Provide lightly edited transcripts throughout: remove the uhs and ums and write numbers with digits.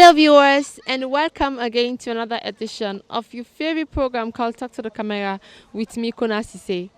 Hello, viewers, and welcome again to another edition of your favorite program called Talk to the Camera with me, Konnah Sesay.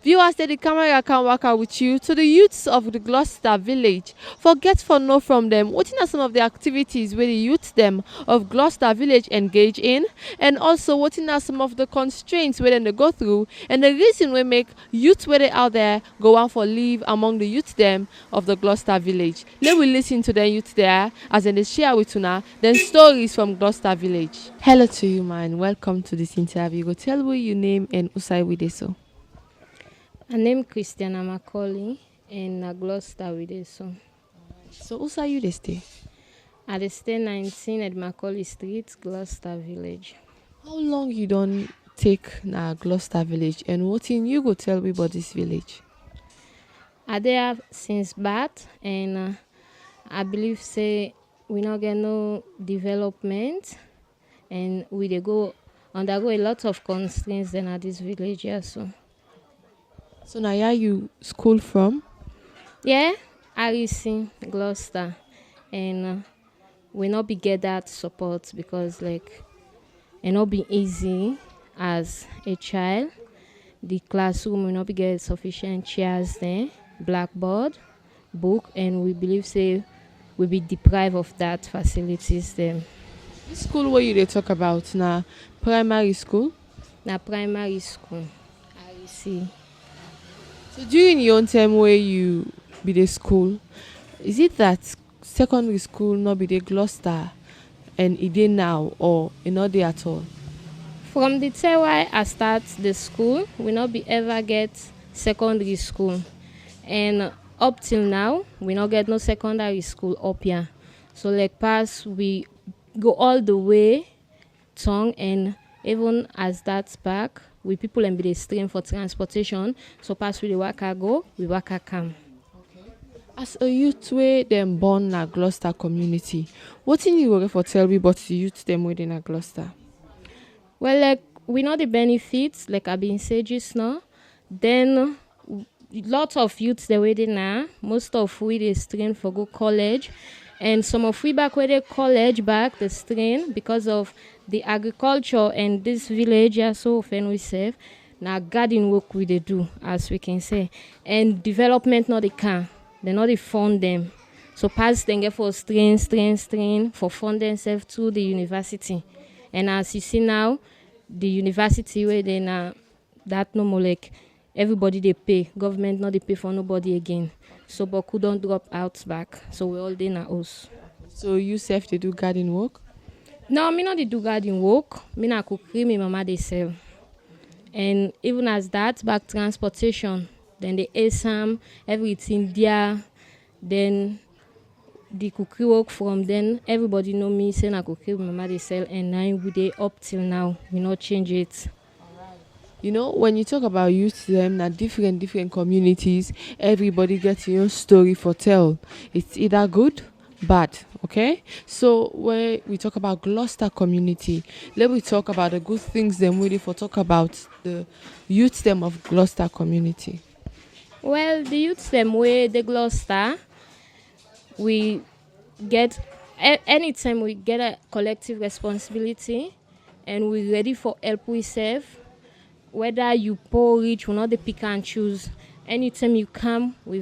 Viewers, that the camera can work out with you to the youths of the Gloucester village. Forget for know from them what are some of the activities where the youths them of Gloucester village engage in, and also what are some of the constraints where they go through, and the reason we make youths where they out there go on for leave among the youths them of the Gloucester village. Let we listen to the youth there as they share with una then stories from Gloucester village. Hello to you, man. Welcome to this interview. Go tell me your name and usai with so. I name Christiana Macaulay and Gloucester with it. So usai you they stay? I dey stay 19 at Macaulay Street, Gloucester Village. How long you don't take na Gloucester village, and what in you go tell me about this village? I there since birth, and I believe say we not get no development, and we dey go undergo a lot of constraints then at this village here. So now yeah, you school from? Yeah, REC Gloucester, and we not be get that support because like it not be easy as a child. The classroom will not be get sufficient chairs there, blackboard, book, and we believe say we be deprived of that facilities there. This school where you they talk about na primary school? Na primary school, REC. So during your own time where you be the school, is it that secondary school not be the Gloucester and it dey now, or it not there at all? From the time why I start the school, we not be ever get secondary school, and up till now we not get no secondary school up here. So like pass we go all the way tongue, and even as that's back we people and be the stream for transportation. So pass we the waka go, we waka come. As a youth where them born na Gloucester community, what in you work for tell me about the youth them within a Gloucester? Well, like we know the benefits, like I've been saying just now. Then lots of youths they waiting now. Most of we they strain for go college, and some of we back where they college back the strain because of the agriculture and this village are so often we save. Now garden work we they do, as we can say, and development not they can. They not they fund them. So pass then get for strain for fund themselves to the university. And as you see now, the university where they now that no more like everybody they pay. Government not they pay for nobody again. So but who don't drop out back. So we all in our house. So you self they do garden work? No, me not they do garden work. Me na cookery, me mama they sell. And even as that, back transportation, then the ASAM, everything there, then the cookery work from then everybody know me say na cookery mama they sell, and now we dey up till now we not change it. You know, when you talk about youth them na different communities, everybody gets your own story for tell. It's either good, bad, okay? So where we talk about Gloucester community, let me talk about the good things them really for talk about the youth them of Gloucester community. Well, the youths them way the Gloucester, we get anytime we get a collective responsibility, and we ready for help we serve. Whether you poor rich, we not the pick and choose. Anytime you come, we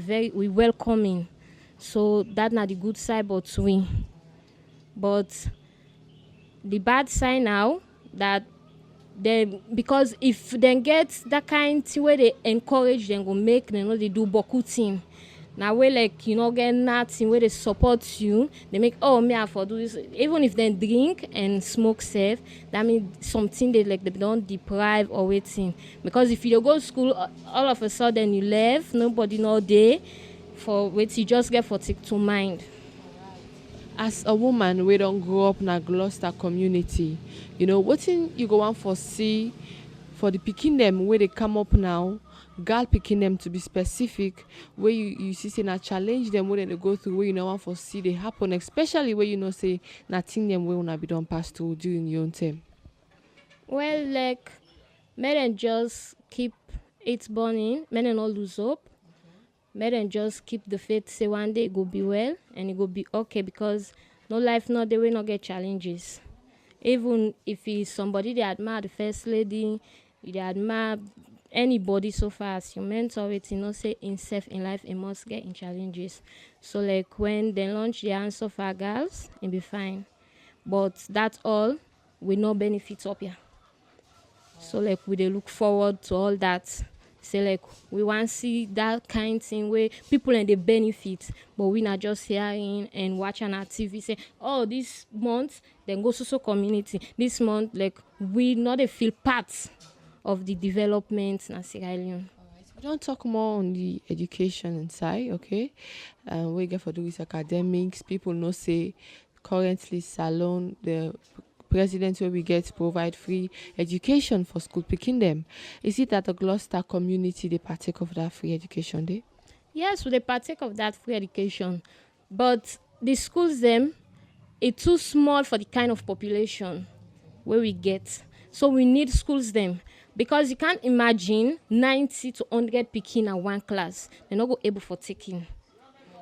welcoming. So that not the good side, but we. But the bad side now that they, because if they get that kind thing where they encourage them go make them know they do boku thing. Now where like you know get nothing where they support you, they make me I for do this. Even if they drink and smoke safe, that means something they like they don't deprive or waiting. Because if you go to school all of a sudden you left, nobody know day for wait you just get for take to mind. As a woman we don't grow up in a Gloucester community, you know, what in you go on for see for the picking them where they come up now, girl picking them to be specific, where you see say na challenge them where they go through, where you know want for see they happen, especially where you know say nothing them where una be done pass through during your own time. Well, like men and just keep it burning, men and all lose hope. Let them just keep the faith, say one day it will be well and it will be okay, because No life, no they will not get challenges. Even if it's somebody they admire, the first lady, they admire anybody so far as you mentor it, say himself in life, he must get in challenges. So like when they launch the answer for girls, it be fine. But that's all we no benefit up here. So like we they look forward to all that. Say like we want to see that kind of thing where people and they benefit, but we not just hearing and watching our TV say, oh, this month then go so community. This month like we not a feel part of the development in Sierra Leone. We don't talk more on the education inside, okay? We get for do with academics. People know say currently Salon the president where we get provide free education for school picking them. Is it that the Gloucester community they partake of that free education day? Yes, we they partake of that free education, but the schools them it's too small for the kind of population where we get. So we need schools them because you can't imagine 90 to 100 picking at one class. They're not go able for taking.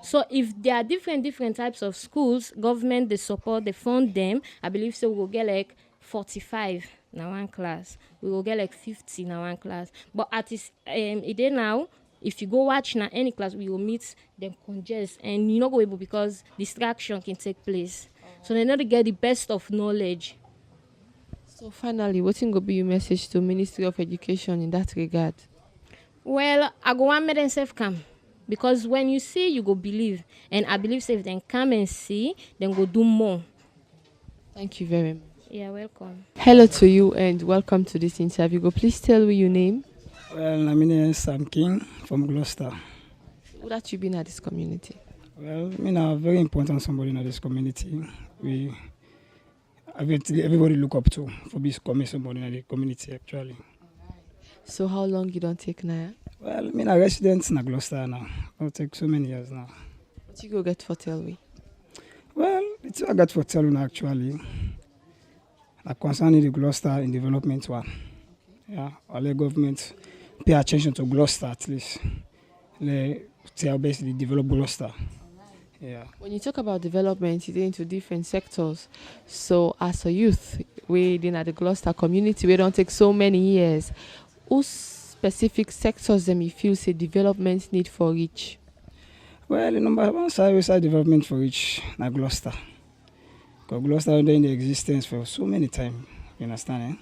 So if there are different types of schools, government they support, they fund them. I believe so. We will get like 45 in one class. We will get like 50 in one class. But at this day now, if you go watch now any class, we will meet them congest and you not go able because distraction can take place. So they not get the best of knowledge. So finally, what's going to be your message to Ministry of Education in that regard? Well, I go want make themselves come. Because when you see, you go believe. And I believe if they come and see, then go do more. Thank you very much. You're welcome. Hello to you and welcome to this interview. Go please tell me your name. Well, my name is Sam King from Gloucester. Who that you been at this community? Well, I'm very important somebody in this community. Everybody look up to for becoming somebody in the community actually. So how long you don't take now? Well, I'm a resident in Gloucester now. It'll take so many years now. What you go get for tell me? Well, it's what I got for telling actually. Concerning the Gloucester in development one. Yeah, all the government pay attention to Gloucester at least. They basically develop Gloucester. Yeah. When you talk about development, you're into different sectors. So as a youth, we in at the Gloucester community, we don't take so many years. Whose specific sectors them you feel say development need for each? Well, the number one side development for each na Gloucester. Because Gloucester been in the existence for so many times. You understand, eh?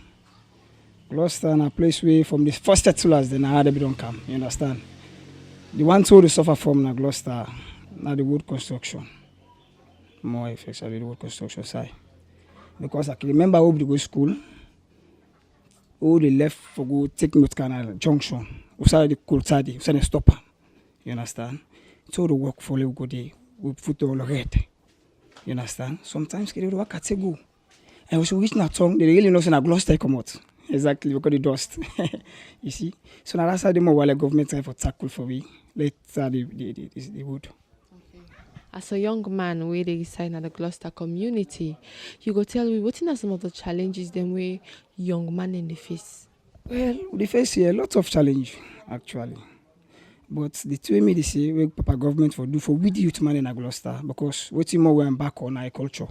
Gloucester is a place where from the first settlers then how they don't come. You understand? The ones who suffer from na Gloucester now the wood construction. More especially the wood construction side. Because I can remember how we go to school. All they left for go take North Canal Junction. We started the cold side, we started stopper. You understand? So the work for we go there, we put all the red. You understand? Sometimes they work at go. And we should reach that tongue, they really know say na Gloucester come out. Exactly, because the dust. You see? So now that's how the more while the government try for tackle for we. Later the wood. As a young man where they reside in the Gloucester community, you go tell me what are some of the challenges them way young man in the face? Well, we face here a lot of challenge actually. But the two me they say we Papa government for do for with youth man in Gloucester because what more we back on agriculture.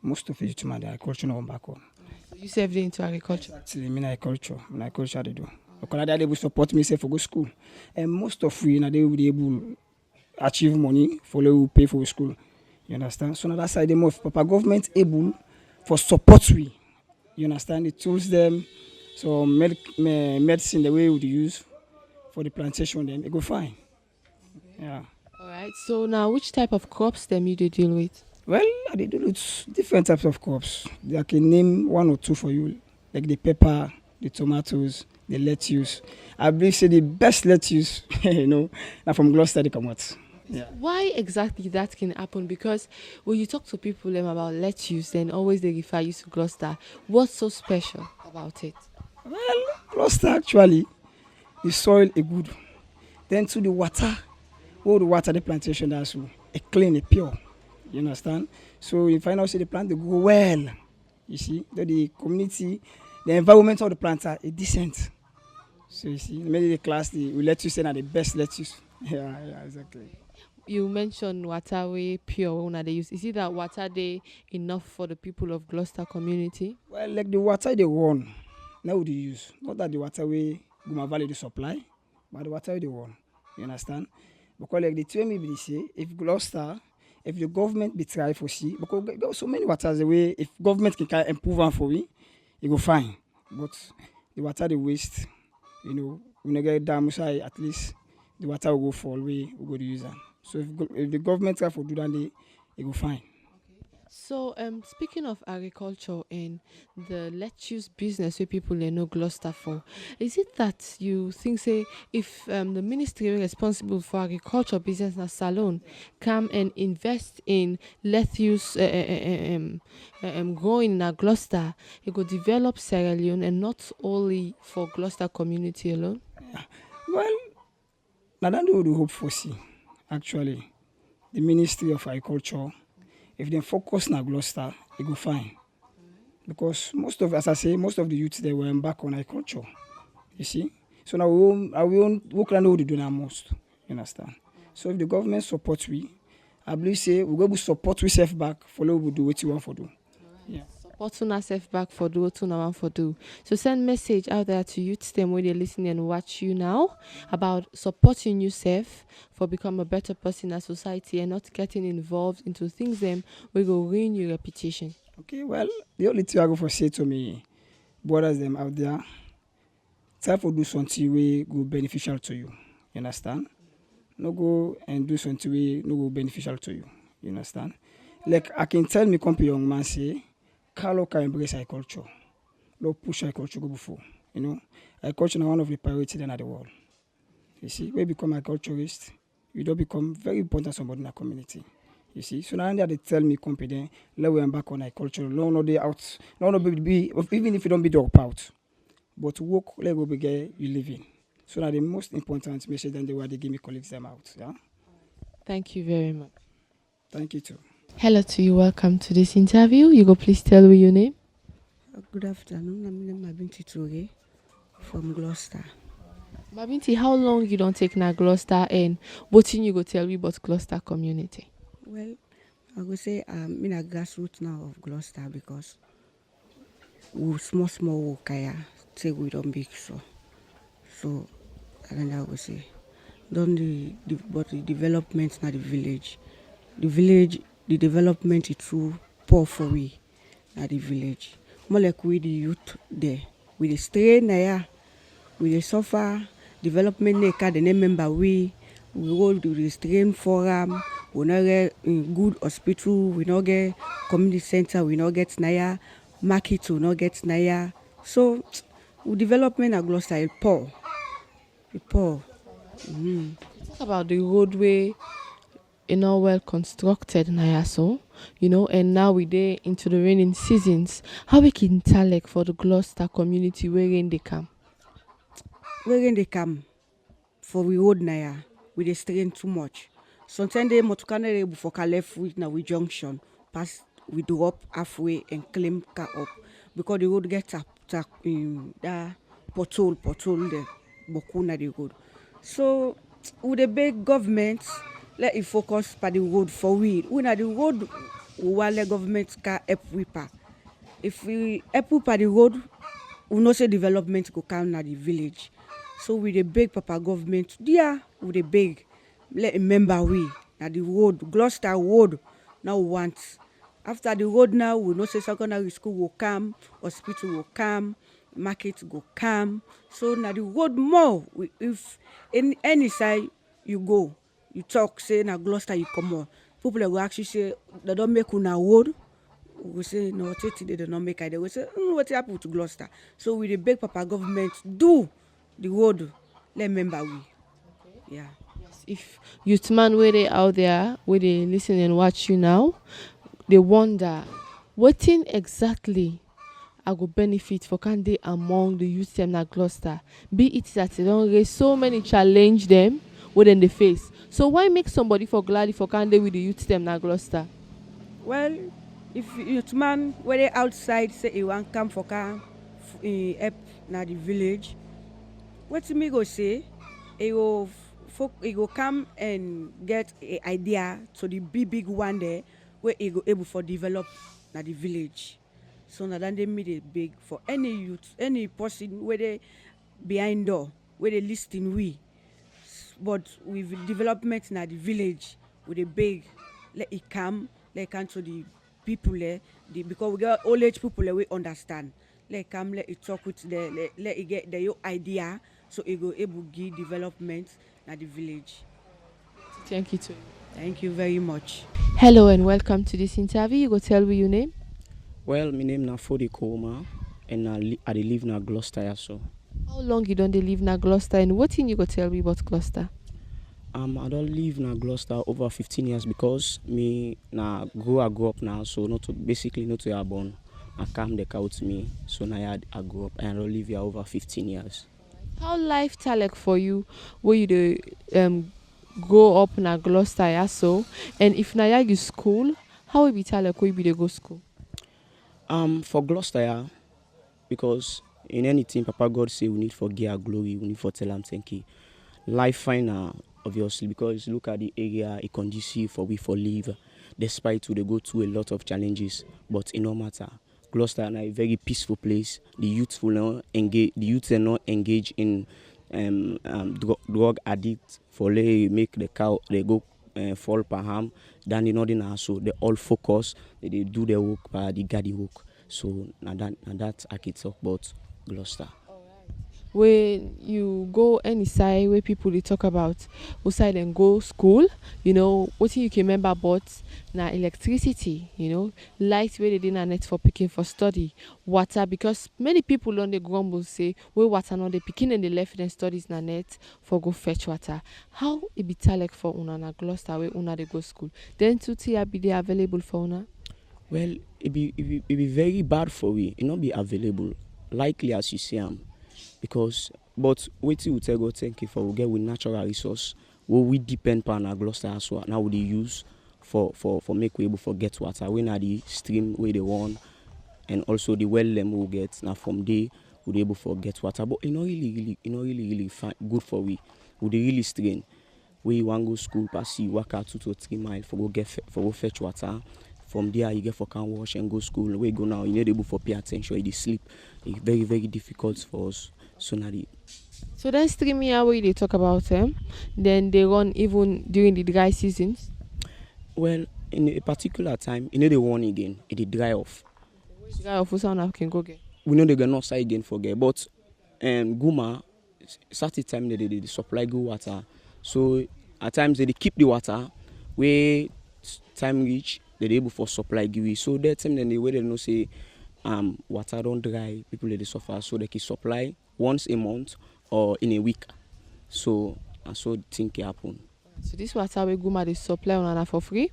Most of the youth man the agriculture not back on. So you saved into agriculture? Actually, in agriculture they do. Because they will support me say for go school. And most of we they will be able achieve money for they will pay for school. You understand? So now that side them of Papa government able for support we. You understand? The tools them, so medicine the way we use for the plantation then it go fine. Yeah. Alright, so now which type of crops them you do deal with? Well, they do with different types of crops. I can name one or two for you, like the pepper, the tomatoes, the lettuce. I believe say the best lettuce, now from Gloucester they come out. Yeah. Why exactly that can happen? Because when you talk to people about lettuce, then always they refer you to Gloucester. What's so special about it? Well, Gloucester actually, the soil is good. Then to the water, all the water the plantation that's a clean, a pure. You understand? So you find out say the plant they go well. You see, the community, the environment of the plants are decent. So you see, maybe the class we lettuce say are the best lettuce. Yeah, exactly. you mentioned water way pure una they use. Is it that water they enough for the people of Gloucester community? Well, like the water they want, now they use. Not that the water way Guma Valley the supply, but the water they want. You understand? Because like the two me be say, if Gloucester, if the government be try for see, because there are so many waters the way if government can improve on for we, it go fine. But the water they waste, when I get dam side at least the water will go fall way, we go to use them. So if the government try for do that, it go fine. So, speaking of agriculture and the lettuce business where people they know Gloucester for, is it that you think say if the ministry responsible for agriculture business na salon come and invest in lettuce growing in Gloucester, it could develop Sierra Leone and not only for Gloucester community alone? Yeah. Well, now that we hope for see actually the Ministry of Agriculture. If they focus on Gloucester, it go fine. Because most of, as I say, most of the youths they were embarked on agriculture. You see? So now we can know what they do now most. You understand? So if the government supports we, I believe say we go to support we self back, follow we do what you want for do. Yeah. Support una self back for do what una want for do. So send message out there to youths them where they listen and watch you now about supporting yourself for become a better person in society and not getting involved into things them we go ruin your reputation. Okay, well, the only thing I go for say to me, brothers them out there, try to do something we go beneficial to you. You understand? No go and do something we no go beneficial to you. You understand? Like I can tell me company young man say, Carlo can embrace agriculture. No push agriculture go before. Agriculture is one of the priorities in the world. You see, when you become agriculturist, you don't become very important somebody in the community. You see, so now they tell me company, let we embark on agriculture. No, they out. No, be even if you don't be the out, but work let go begin you living. So now the most important message than the way they give me colleagues them out. Yeah. Thank you very much. Thank you too. Hello to you. Welcome to this interview. You go please tell me your name. Good afternoon. I'm Mabinti Toure from Gloucester. Mabinti, how long you don't take na Gloucester and what thing you go tell me about Gloucester community? Well, I would say I'm in a grassroots now of Gloucester because we small work say we don't big so and I would say don't but the development na the village. The development is too poor for we at the village. More like we the youth there. We the strain there, we the suffer development they the name member we go to the strain forum, we not get good hospital, we not get community center, we not get naya, market we not get naya. So we development at Gloucester is poor. It's poor. Mm-hmm. Talk about the roadway well constructed now, so and now we there into the raining seasons. How we can tell like for the Gloucester community wherein they come? Wherein they come for we road now, we they strain too much. Sometimes they motukane for left with now we junction pass we drop halfway and claim car up because the road gets up in that pothole there bokuna the road. So with the big government let it focus on the road for we. When the road, while the government can help we pa. If we help on the road, we know say development go come na the village. So with the big papa government, with the big, let remember we na the road, Gloucester road now want. After the road now, we know say secondary school will come, hospital will come, market go come. So na the road more. If in any side you go. You talk, say, na Gloucester, you come on. People will actually say, they don't make una road. We say, no, they don't make it. They will say, what happened to Gloucester? So with the big papa government, do the road. Let member we. Yeah. Yes, if youth man where they out there, where they listen and watch you now, they wonder, what thing exactly I go benefit for can they among the youth them na Gloucester? Be it that they don't raise so many challenge them within the face. So why make somebody for glad for can they with the youth them na Gloucester? Well, if youth man where they outside say he want come for can help na the village, what me go say? He go folk he go come and get a idea to the big one there where he go able for develop na the village. So now then they made it big for any youth, any person where they behind door, where they listing we. But with development na the village, with a big, let it come to the people there, because we got old age people there, we understand. Let it talk with let it get their idea, so it go able give development na the village. Thank you too. Thank you very much. Hello and welcome to this interview. You go tell me your name. Well, my name is Koma, and I live in Gloucester. So. How long you don't live in Gloucester, and what thing you go tell me about Gloucester? I don't live in Gloucester over 15 years because me I grew up now, so not to be born. I come the out me, so now I grew up and I live here over 15 years. How life like for you, where you do grow up in Gloucester, so, and if now you school, how will be like where you be go school? For Gloucester, because in anything Papa God say we need for give glory, we need for tell him thank you. Life fine obviously, because look at the area, it conducive for we for live, despite they go through a lot of challenges, but it no matter. Gloucester is a very peaceful place. The youth are not engaged in drug addict for they make the cow they go fall per harm. Then in order so they all focus, they do their work by the guard work. So now that I can talk about Gloucester. When you go any side where people they talk about outside and go school, what you can remember about now electricity, light where they didn't net for picking for study, water, because many people on the grumble say where water not the picking and the left and studies na net for go fetch water. How it be like for una na Gloucester where una they go school? Then to be they available for una? Well, it be very bad for we. It not be available. Likely as you see but wait till we tell God thank you for we get with natural resource where we depend on our Gloucester as well. Now we use for make we able to get water. We now the stream where they want, and also the well them will get now from there we able to get water. But it not really fine, good for we. We really strain. We want go school pass you walk out 2 to 3 miles for go fetch water. From there, you get for can wash and go school. Where you go now, you're not able to pay attention. You sleep. It's very, very difficult for us. So then streaming where they talk about them, then they run even during the dry seasons. Well, in a particular time, they run again. It dry off. Dry off, so can go again. We know they can not say again forget, but Guma, certain time they supply good water. So at times they keep the water where time reach. They're able for supply give. So that time then they know say water don't dry, people they suffer, so they can supply once a month or in a week. So the thing can happen. So this water we Guma they supply on for free?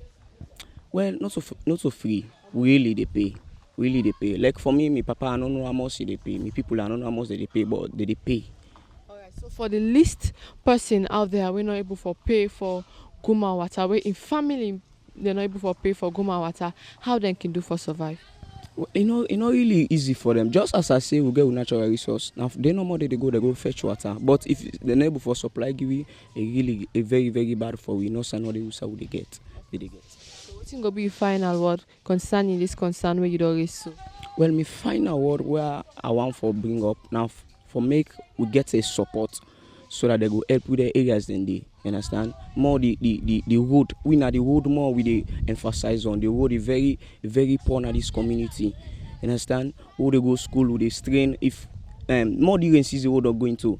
Well, not so free. Really they pay. Like for me, my papa I don't know how much they pay. My people I don't know how much they pay, but they pay. Alright, so for the least person out there, we're not able to pay for Guma water. We in family they're not able to pay for Guma water. How they can do for survive? Well, it's not really easy for them. Just as I say, we get with natural resource. Now they no more they go fetch water. But if they're not able for supply, give it really a very very bad for we. No say no they get. So what will be your final word concerning this concern where you don't raise so? Well, my final word where I want for bring up now for make we get a support so that they go help with the areas then they understand more the road. We now the road more we they emphasize on the road is very very poor in this community. Understand? Who they go school, who they strain if more the rain season we don't go into.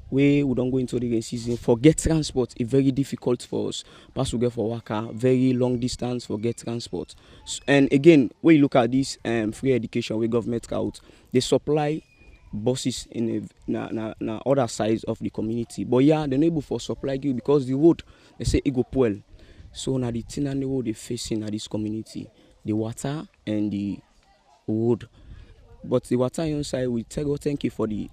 We don't go into the rain season. For get transport, it's very difficult for us. Pass we get for worker, very long distance for get transport. And again, when you look at this free education where government out, they supply buses in other sides of the community. But yeah, they're not able for supply you because the road, they say it go poor. So now the thing and the road they facing at this community, the water and the road. But the water inside, we thank you for the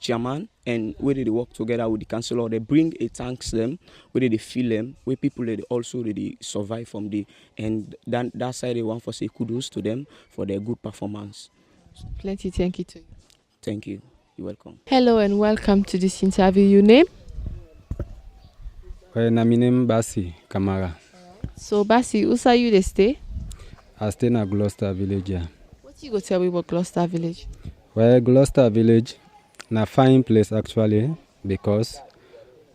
chairman and where they work together with the councillor. They bring a tanks them, where they fill them, where people they also they survive from the and then that side they want for say kudos to them for their good performance. Plenty thank you to you. Thank you. You're welcome. Hello and welcome to this interview. Your name? Well, my name Basi Kamara. So Basi, who say you they stay? I stay in Gloucester village here. What you go tell me about Gloucester village? Well, Gloucester village na fine place actually because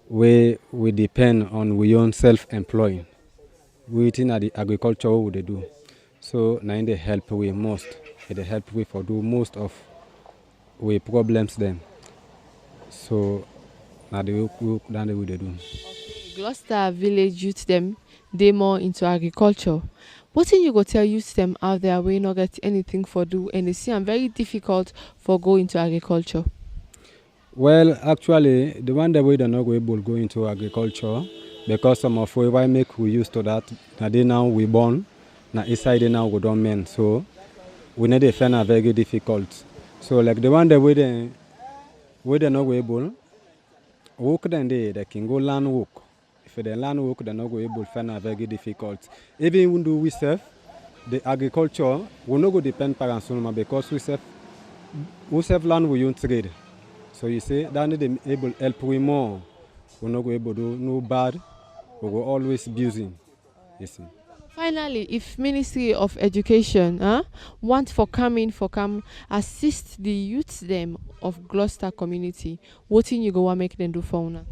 we depend on we own self-employed. We in the agriculture we dey do. So na in the help we most. It dey help we for do most of we problems them. So na the work that we dey do. Gloucester village youth them, they more into agriculture. What thing you go tell youth them out there we not get anything for do and they see I'm very difficult for go into agriculture? Well, actually, the one that we don't know we able go into agriculture because some of we make we used to that. Now they now we born, now inside they now we don't mean. So we need to find a very difficult. So like the one that we don't know we able work then they can go land work. If they land work, they not go able find a very difficult. Even when do we serve the agriculture, we not go depend parents because we serve land we use trade. So you see, that need able help we more. We're not going able to do no bad. We will always abusing. You see. Finally, if Ministry of Education want for come assist the youths them of Gloucester community, what thing you go want make them do for now?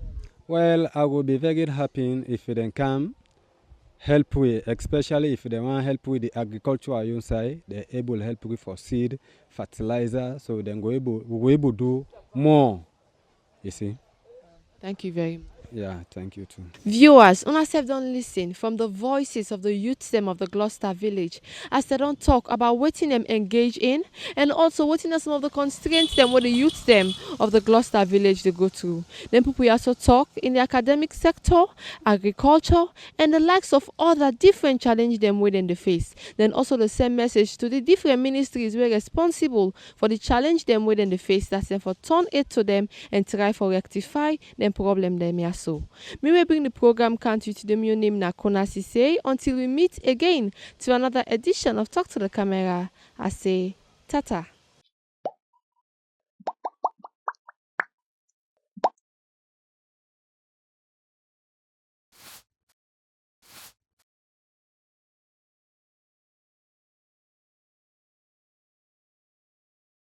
Well, I will be very happy if they come help with, especially if they want help with the agricultural side, they're able to help with for seed, fertilizer, so then we able to do more. You see. Thank you very much. Yeah, thank you too. Viewers, una sef don listen from the voices of the youths them of the Gloucester village as they don't talk about what them engage in and also what are some of the constraints them what the youths them of the Gloucester village they go through. Then people also talk in the academic sector, agriculture, and the likes of other different challenges them within the face. Then also the same message to the different ministries were responsible for the challenge them within the face that's them for turn it to them and try for rectify them problem them here. So, me will bring the program country to the new name na Konnah Sesay until we meet again to another edition of Talk to the Camera. I say, tata.